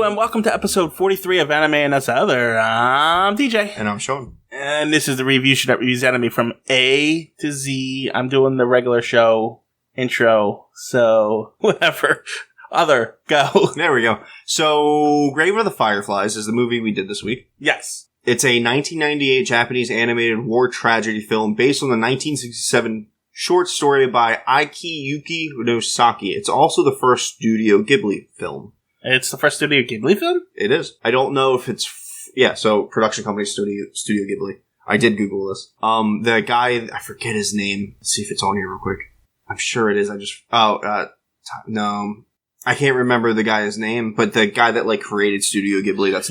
Hello and welcome to episode 43 of Anime and Us Other. I'm DJ. And I'm Shawn. And this is the review show that reviews anime from A to Z. I'm doing the regular show intro, so whatever. Other, go. There we go. So, Grave of the Fireflies is the movie we did this week. Yes. It's a 1998 Japanese animated war tragedy film based on the 1967 short story by Akiyuki Unosaki. It's also the first Studio Ghibli film. It's the first Studio Ghibli film? It is. I don't know if it's... so production company Studio Ghibli. I did Google this. The guy, I forget his name. Let's see if it's on here real quick. I'm sure it is. No. I can't remember the guy's name, but the guy that, created Studio Ghibli,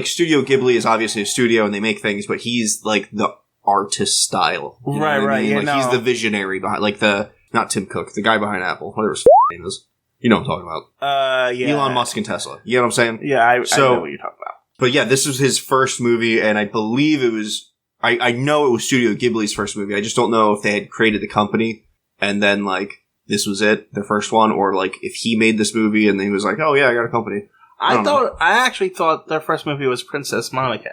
Studio Ghibli is obviously a studio and they make things, but he's, the artist style. You know what I mean? He's the visionary behind, not Tim Cook, the guy behind Apple, whatever his name is. You know what I'm talking about. Yeah. Elon Musk and Tesla. You know what I'm saying? Yeah, I know what you're talking about. But yeah, this was his first movie, and I believe it was, I know it was Studio Ghibli's first movie. I just don't know if they had created the company, and then, this was it, their first one, or, if he made this movie, and then he was like, oh yeah, I got a company. I actually thought their first movie was Princess Mononoke.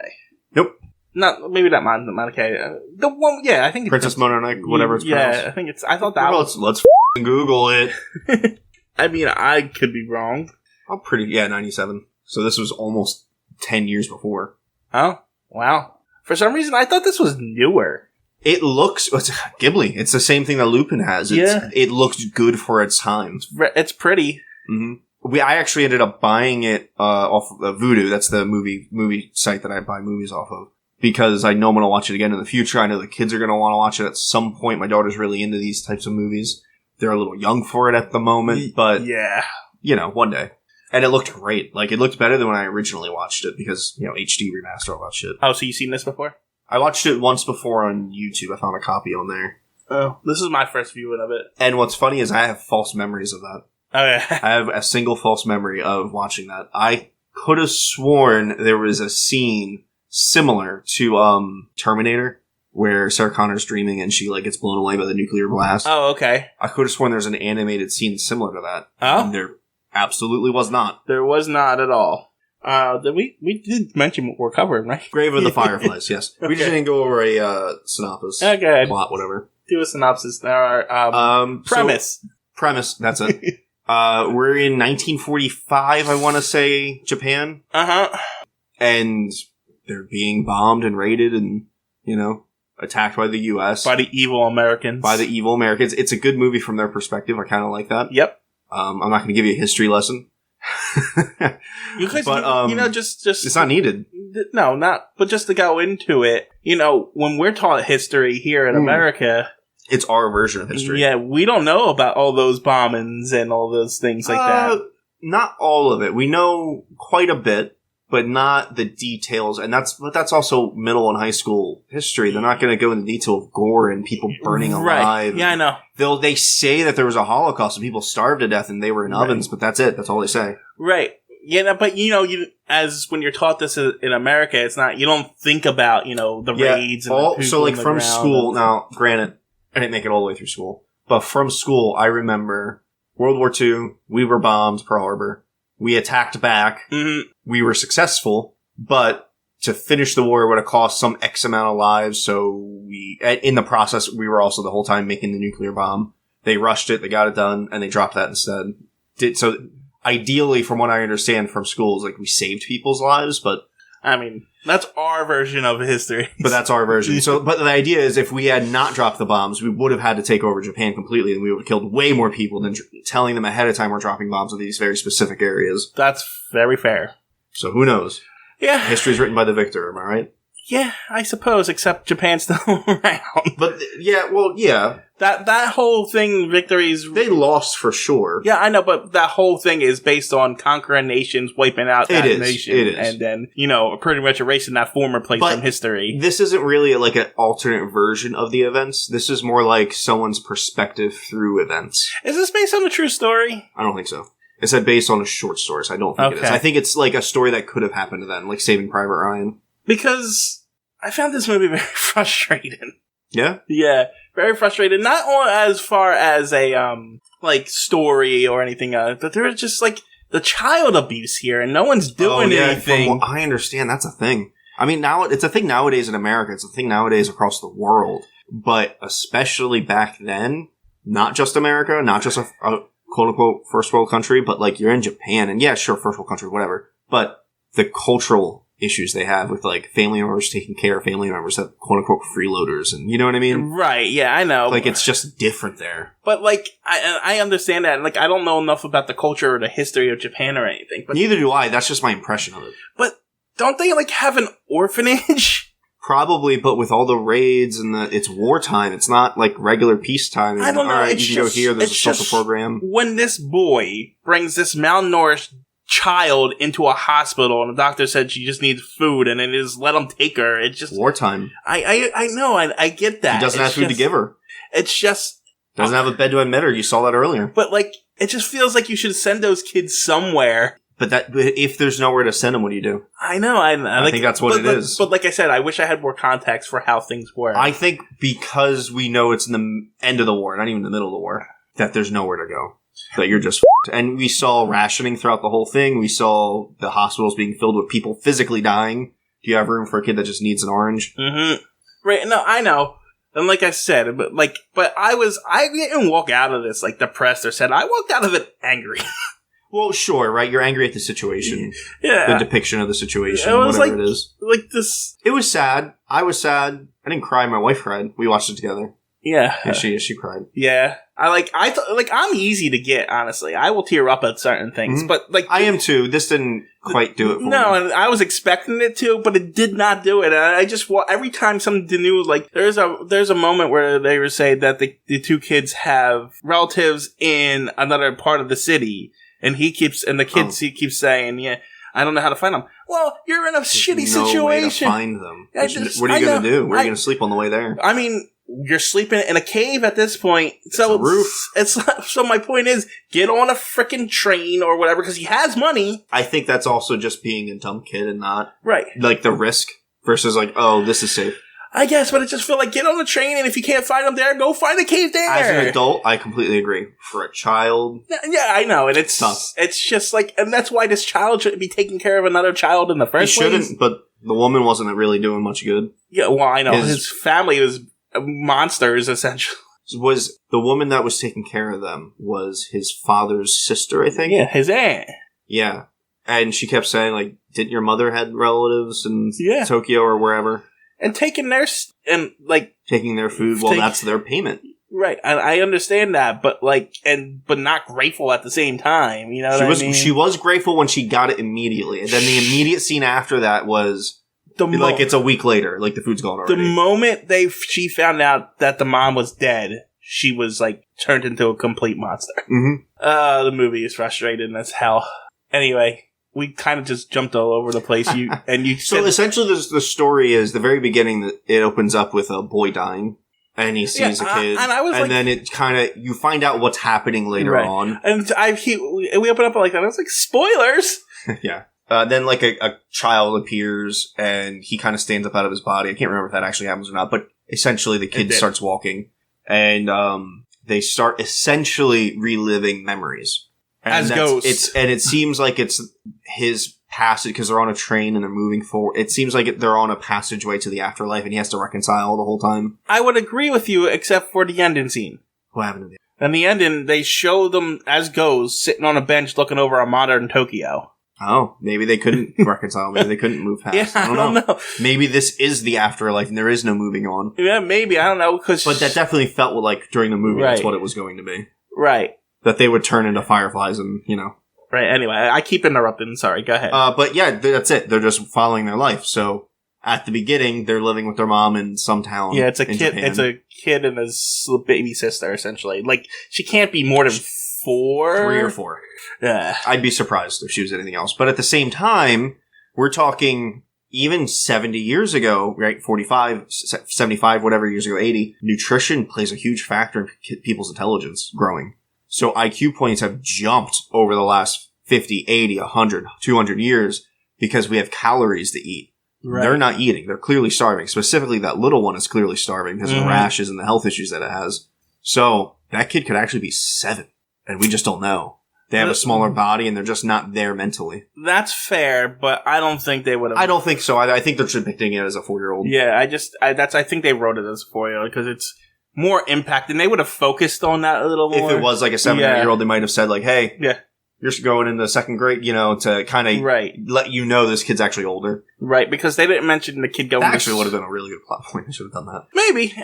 Nope. Maybe not Mononoke. The one, yeah, I think it's Princess Mononoke, whatever it's pronounced. Yeah, I think it's, I thought that was... Let's Google it. I mean, I could be wrong. I'm 97. So this was almost 10 years before. Oh, wow. For some reason, I thought this was newer. It looks... It's Ghibli. It's the same thing that Lupin has. It looks good for its time. It's pretty. Mm-hmm. I actually ended up buying it off of Vudu. That's the movie site that I buy movies off of. Because I know I'm going to watch it again in the future. I know the kids are going to want to watch it at some point. My daughter's really into these types of movies. They're a little young for it at the moment, but, yeah, one day. And it looked great. It looked better than when I originally watched it because, HD remaster, all that shit. Oh, so you've seen this before? I watched it once before on YouTube. I found a copy on there. Oh, this is my first viewing of it. And what's funny is I have false memories of that. Oh, yeah. I have a single false memory of watching that. I could have sworn there was a scene similar to Terminator, where Sarah Connor's dreaming and she gets blown away by the nuclear blast. Oh, okay. I could have sworn there's an animated scene similar to that. Oh? And there absolutely was not. There was not at all. We did mention what we're covering, right? Grave of the Fireflies, yes. Okay. We just didn't go over a synopsis. Okay. Plot, whatever. Do a synopsis. There are, premise. Premise, that's it. We're in 1945, I want to say, Japan. Uh-huh. And they're being bombed and raided and, attacked by the U.S. By the evil Americans. It's a good movie from their perspective. I kind of like that. Yep. I'm not going to give you a history lesson. But, just... It's not needed. No, but just to go into it, when we're taught history here in America... It's our version of history. Yeah, we don't know about all those bombings and all those things like that. Not all of it. We know quite a bit, but not the details. And that's also middle and high school history. They're not going to go into detail of gore and people burning alive. Yeah, I know. They say that there was a Holocaust and people starved to death and they were in ovens, but that's it. That's all they say. Right. Yeah, but as when you're taught this in America, it's not, you don't think about, the raids and the people from school, now, granted, I didn't make it all the way through school, but from school, I remember World War II, we were bombed, Pearl Harbor. We attacked back. Mm-hmm. We were successful, but to finish the war would have cost some X amount of lives. So in the process, we were also the whole time making the nuclear bomb. They rushed it, they got it done, and they dropped that instead. So ideally, from what I understand from schools, we saved people's lives, but I mean, that's our version of history. But that's our version. But the idea is if we had not dropped the bombs, we would have had to take over Japan completely, and we would have killed way more people than telling them ahead of time we're dropping bombs in these very specific areas. That's very fair. So who knows? Yeah. History's written by the victor, am I right? Yeah, I suppose, except Japan's still around. But, yeah. That whole thing, victories... They lost for sure. Yeah, I know, but that whole thing is based on conquering nations, wiping out that nation. It is. And then, pretty much erasing that former place from history. This isn't really an alternate version of the events. This is more like someone's perspective through events. Is this based on a true story? I don't think so. It said based on a short story, so I don't think it is. I think it's a story that could have happened to them, like Saving Private Ryan. Because I found this movie very frustrating. Yeah? Yeah, very frustrated. Not as far as a, story or anything, but there was just, the child abuse here, and no one's doing anything. From what I understand, that's a thing. I mean, now it's a thing nowadays in America. It's a thing nowadays across the world. But especially back then, not just America, not just a quote-unquote first world country, but like you're in Japan, and yeah, sure, first world country, whatever. But the cultural issues they have with like family members taking care of family members that quote-unquote freeloaders, and you know what I mean? Right, yeah, I know. Like, it's just different there. But like, I understand that, and like, I don't know enough about the culture or the history of Japan or anything. But neither do I. That's just my impression of it. But don't they like have an orphanage? Probably, but with all the raids and it's wartime. It's not like regular peacetime. I don't know. All right, you can go here. There's a social program. When this boy brings this malnourished child into a hospital and the doctor said she just needs food and then just let him take her, it's just wartime. I know. I get that. He doesn't have food to give her. It's just doesn't have a bed to admit her. You saw that earlier. But like, it just feels like you should send those kids somewhere. But if there's nowhere to send them, what do you do? I know. I think that's what it is. But like I said, I wish I had more context for how things were. I think because we know it's in the end of the war, not even the middle of the war, that there's nowhere to go. That you're just f***ed. And we saw rationing throughout the whole thing. We saw the hospitals being filled with people physically dying. Do you have room for a kid that just needs an orange? Mm-hmm. Right. No, I know. And like I said, but I didn't walk out of this like depressed or sad. I walked out of it angry. Well, sure, right? You're angry at the situation. Yeah. The depiction of the situation, it was whatever it is. Like this. It was sad. I was sad. I didn't cry. My wife cried. We watched it together. Yeah. Yeah, she cried. Yeah. I'm easy to get, honestly. I will tear up at certain things, but like. I am too. This didn't quite do it for me. No, and I was expecting it to, but it did not do it. And I just, every time something new, like, there's a moment where they were saying that the two kids have relatives in another part of the city. And he keeps saying, yeah, I don't know how to find them. Well, you're in a shitty situation. No way to find them. What are you going to do? Where are you going to sleep on the way there? I mean, you're sleeping in a cave at this point. So it's a roof. So my point is, get on a freaking train or whatever, because he has money. I think that's also just being a dumb kid and not right. Like the risk versus like, oh, this is safe. I guess, but it just feel like get on the train, and if you can't find them there, go find a cave there. As an adult, I completely agree. For a child, yeah, I know, and it's tough. It's just like, and that's why this child shouldn't be taking care of another child in the first place. He shouldn't, but the woman wasn't really doing much good. Yeah, well, I know his family was monsters, essentially. Was the woman that was taking care of them was his father's sister? I think. Yeah, his aunt. Yeah, and she kept saying like, "Didn't your mother had relatives in Tokyo or wherever?" And taking their food, well, that's their payment. Right. I understand that, but but not grateful at the same time. You know what I mean? She was grateful when she got it immediately. And then the immediate scene after that was it's a week later. Like the food's gone already. The moment she found out that the mom was dead, she was turned into a complete monster. Mm-hmm. The movie is frustrating as hell. Anyway. We kind of just jumped all over the place. So essentially, the story is the very beginning. That it opens up with a boy dying, and he sees a kid, and then it kind of you find out what's happening later on. And we open up like that. I was like, spoilers. Yeah. Then a child appears, and he kind of stands up out of his body. I can't remember if that actually happens or not, but essentially the kid starts walking, and they start essentially reliving memories. As ghosts. It seems like it's his passage, because they're on a train and they're moving forward. It seems like they're on a passageway to the afterlife, and he has to reconcile the whole time. I would agree with you, except for the ending scene. What happened to the In the ending, they show them as ghosts sitting on a bench looking over a modern Tokyo. Oh, maybe they couldn't reconcile. Maybe they couldn't move past. Yeah, I don't know. Maybe this is the afterlife and there is no moving on. Yeah, maybe. I don't know. But that definitely felt like during the movie that's what it was going to be. Right. That they would turn into fireflies and, Right, anyway, I keep interrupting. Sorry, go ahead. But yeah, that's it. They're just following their life. So at the beginning, they're living with their mom in some town. Yeah, it's a kid. Japan. It's a kid and his baby sister, essentially. She can't be more than 4. 3 or 4. Yeah. I'd be surprised if she was anything else. But at the same time, we're talking even 70 years ago, right? 45, 75, whatever years ago, 80. Nutrition plays a huge factor in people's intelligence growing. So IQ points have jumped over the last 50, 80, 100, 200 years because we have calories to eat. Right. They're not eating. They're clearly starving. Specifically, that little one is clearly starving because of the rashes and the health issues that it has. So that kid could actually be 7, and we just don't know. They have a smaller body and they're just not there mentally. That's fair, but I don't think they would have. I don't think so. I think they're depicting it as a 4-year-old. Yeah, I think they wrote it as a 4-year-old because it's more impact, and they would have focused on that a little more. If it was like a 7-8-year-old, they might have said like, "Hey, yeah, you're going into 2nd grade," to kind of let you know this kid's actually older. Right, because they didn't mention the kid going. That actually would have been a really good plot point. They should have done that. Maybe.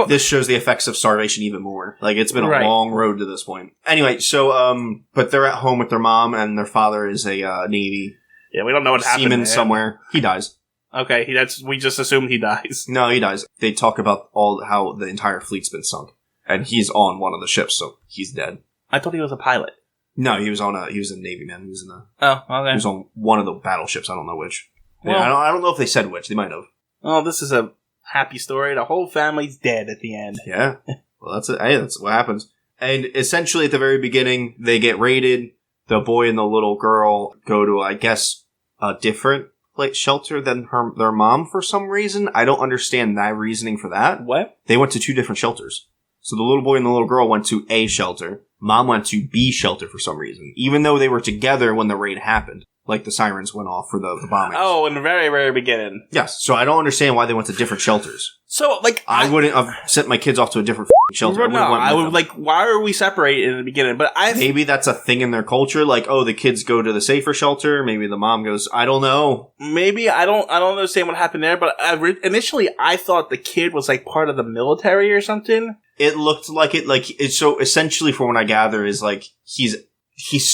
This shows the effects of starvation even more. Like, it's been a long road to this point. Anyway, so, but they're at home with their mom, and their father is a Navy. Yeah, we don't know what happened. Seaman somewhere. He dies. Okay, we just assumed he dies. No, he dies. They talk about how the entire fleet's been sunk. And he's on one of the ships, so he's dead. I thought he was a pilot. No, he was a Navy man. He was in the... Oh, okay. He was on one of the battleships. I don't know which. Well, I don't know if they said which. They might have. Oh, this is a happy story. The whole family's dead at the end. Yeah. Well, that's it. Hey, that's what happens. And essentially, at the very beginning, they get raided. The boy and the little girl go to, I guess, a different shelter than their mom for some reason. I don't understand that reasoning for that. What? They went to 2 different shelters. So the little boy and the little girl went to A shelter. Mom went to B shelter for some reason, even though they were together when the raid happened. Like, the sirens went off for the bombings. Oh, in the very, very beginning. Yes. So I don't understand why they went to different shelters. So, like... I wouldn't have sent my kids off to a different shelter. I would why are we separated in the beginning? But maybe that's a thing in their culture. Like, oh, the kids go to the safer shelter. Maybe the mom goes, I don't know. Maybe. I don't understand what happened there. But initially, I thought the kid was, like, part of the military or something. It looked like it. Like, so essentially, from what I gather, is like, he's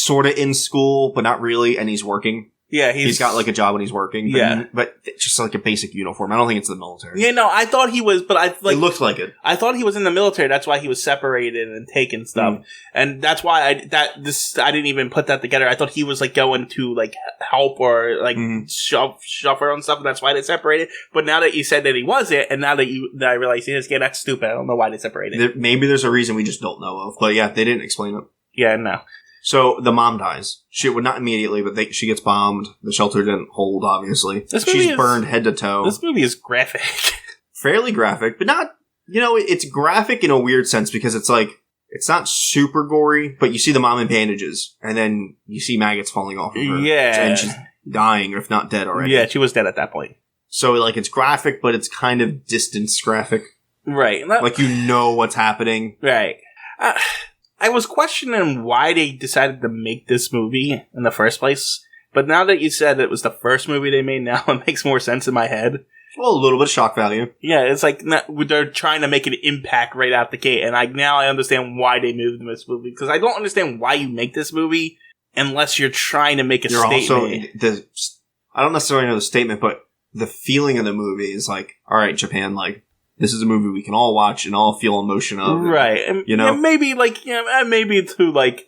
sort of in school, but not really, and he's working. Yeah, he's got, like, a job when he's working. But it's just, like, a basic uniform. I don't think it's the military. Yeah, no, I thought he was, but it looked like it. I thought he was in the military. That's why he was separated and taking stuff. And that's why I didn't even put that together. I thought he was, like, going to, like, help or, like, shuffer and stuff, and that's why they separated. But now that you said that he wasn't, and now that I realize he is, yeah, that's stupid. I don't know why they separated. Maybe there's a reason we just don't know of. But, yeah, they didn't explain it. Yeah, no. So, the mom dies. She would not immediately, but she gets bombed. The shelter didn't hold, obviously. She's burned head to toe. This movie is graphic. Fairly graphic, but not, it's graphic in a weird sense because it's like, it's not super gory, but you see the mom in bandages, and then you see maggots falling off of her. Yeah. And she's dying, if not dead already. Yeah, she was dead at that point. So, like, it's graphic, but it's kind of distance graphic. Right. Like, you know what's happening. Right. I was questioning why they decided to make this movie in the first place, but now that you said it was the first movie they made, now it makes more sense in my head. Well, a little bit of shock value. Yeah, it's like they're trying to make an impact right out the gate, and I understand why they moved this movie, because I don't understand why you make this movie unless you're trying to make a statement. I don't necessarily know the statement, but the feeling of the movie is like, all right, Japan, like, this is a movie we can all watch and all feel emotion of. Right. And, maybe, maybe to, like,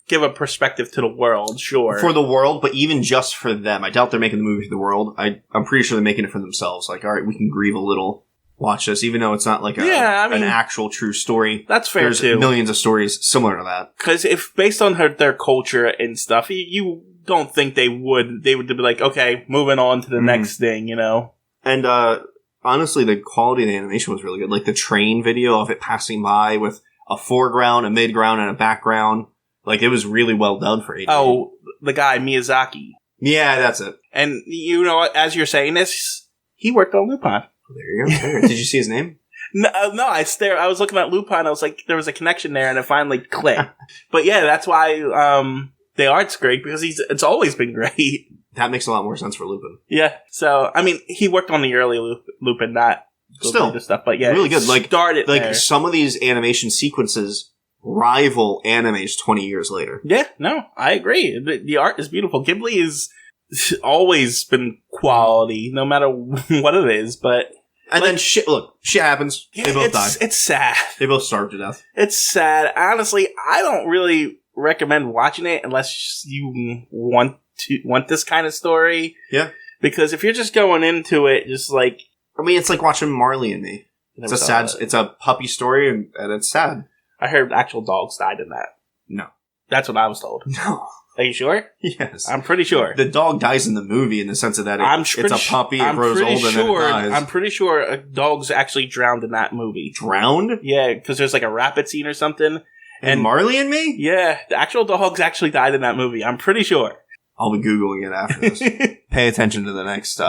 give a perspective to the world, sure. For the world, but even just for them. I doubt they're making the movie for the world. I'm pretty sure they're making it for themselves. Like, all right, we can grieve a little, watch this, even though it's not like an actual true story. That's fair, too. There's millions of stories similar to that. Because if, based on their culture and stuff, you don't think they would be like, okay, moving on to the next thing, And, honestly, the quality of the animation was really good. Like, the train video of it passing by with a foreground, a midground, and a background. Like, it was really well done for 8. Oh, the guy, Miyazaki. Yeah, that's it. And, you know what, as you're saying this, he worked on Lupin. There you go. Did you see his name? No, I was looking at Lupin, I was like, there was a connection there, and it finally clicked. But yeah, that's why, the art's great, because it's always been great. That makes a lot more sense for Lupin. Yeah. So, I mean, he worked on the early Lupin, not the stuff, but yeah, really good. Like, started like there. Some of these animation sequences rival animes 20 years later. Yeah, no, I agree. The art is beautiful. Ghibli has always been quality, no matter what it is. But then shit happens. They both die. It's sad. They both starved to death. It's sad. Honestly, I don't really recommend watching it unless you want this kind of story. Yeah. Because if you're just going into it, just like... I mean, it's like watching Marley and Me. It's a puppy story, and it's sad. I heard actual dogs died in that. No. That's what I was told. No. Are you sure? Yes. I'm pretty sure. The dog dies in the movie in the sense of that it's a puppy, it grows old, and then it dies. I'm pretty sure a dog's actually drowned in that movie. Drowned? Yeah, because there's like a rapid scene or something, And Marley and Me? Yeah, the actual dogs actually died in that movie. I'm pretty sure. I'll be Googling it after this. Pay attention to the next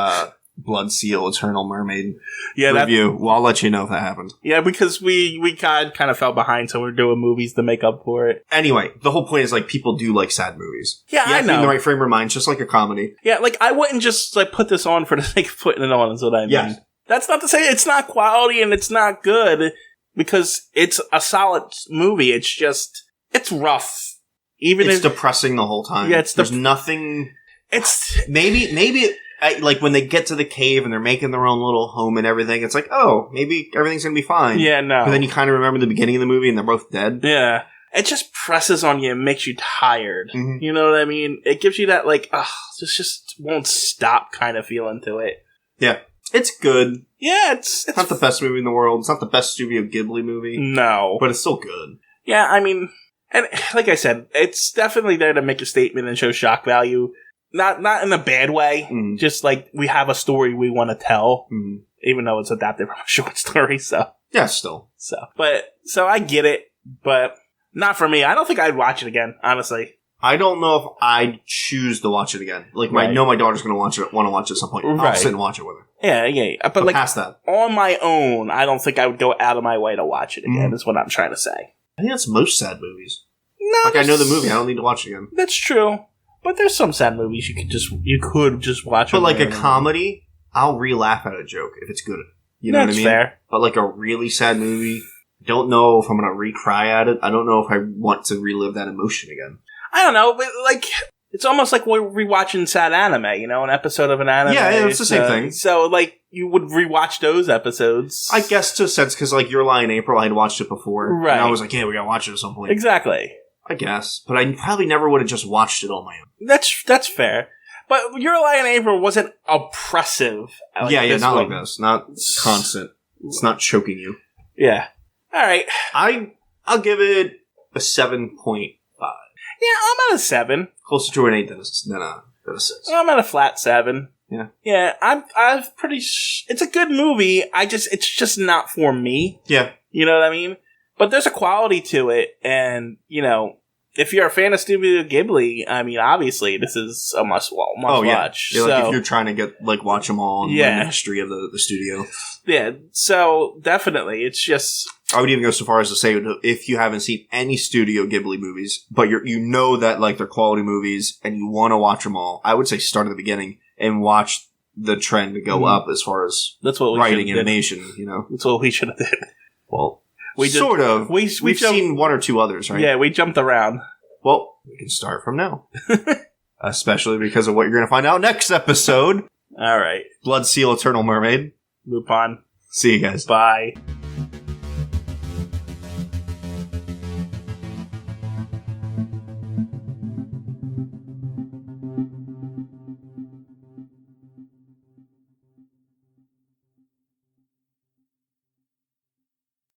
Blood Seal Eternal Mermaid review. Well, I'll let you know if that happened. Yeah, because we kind of fell behind, so we're doing movies to make up for it. Anyway, the whole point is, like, people do like sad movies. Yeah, I know. You have to be in the right frame of mind, just like a comedy. Yeah, like, I wouldn't just, like, put this on for the sake of putting it on, is what I mean. Yeah. That's not to say it's not quality and it's not good, because it's a solid movie. It's just, it's rough. It's depressing the whole time. Yeah, there's nothing. Maybe like when they get to the cave and they're making their own little home and everything, it's like, oh, maybe everything's gonna be fine. Yeah, no. But then you kind of remember the beginning of the movie and they're both dead. Yeah. It just presses on you and makes you tired. Mm-hmm. You know what I mean? It gives you that, like, this just won't stop kind of feeling to it. Yeah. It's good. Yeah, it's not the best movie in the world. It's not the best Studio Ghibli movie. No. But it's still good. Yeah, I mean, and like I said, it's definitely there to make a statement and show shock value. Not in a bad way. Mm. Just like we have a story we want to tell, mm. even though it's adapted from a short story. So yeah, still. So I get it, but not for me. I don't think I'd watch it again. Honestly, I don't know if I'd choose to watch it again. Like, I know my daughter's going to want to watch it at some point. I'll sit and watch it with her. Yeah. But like past that, on my own, I don't think I would go out of my way to watch it again. Is what I'm trying to say. I think that's most sad movies. No, like I know the movie. I don't need to watch it again. That's true. But there's some sad movies you could just watch. But like a comedy, I'll re-laugh at a joke if it's good. You know what I mean? Fair. But like a really sad movie, don't know if I'm gonna re-cry at it. I don't know if I want to relive that emotion again. I don't know, but like it's almost like we're rewatching sad anime. You know, an episode of an anime. Yeah, it's the same thing. So like you would rewatch those episodes. I guess to a sense because like Your Lie in April, I had watched it before, right? And I was like, yeah, we gotta watch it at some point. Exactly. I guess, but I probably never would have just watched it on my own. That's fair. But Your Lie in April wasn't oppressive. Like not like this. Not constant. It's not choking you. Yeah. All right. I'll give it a 7.5. Yeah, I'm at a 7. Closer to an 8 than a 6. I'm at a flat 7. Yeah. Yeah, I'm pretty. It's a good movie. It's just not for me. Yeah. You know what I mean? But there's a quality to it, and, you know, if you're a fan of Studio Ghibli, I mean, obviously, this is a must watch. Yeah, like if you're trying to watch them all and learn the history of the studio. Yeah, so definitely, it's just... I would even go so far as to say, if you haven't seen any Studio Ghibli movies, but you know that, like, they're quality movies, and you want to watch them all, I would say start at the beginning and watch the trend go up as far as writing animation, you know? That's what we should have did. Well... We've seen one or two others, right? Yeah, we jumped around. Well, we can start from now. Especially because of what you're going to find out next episode. All right. Blood Seal Eternal Mermaid. Lupin. See you guys. Bye.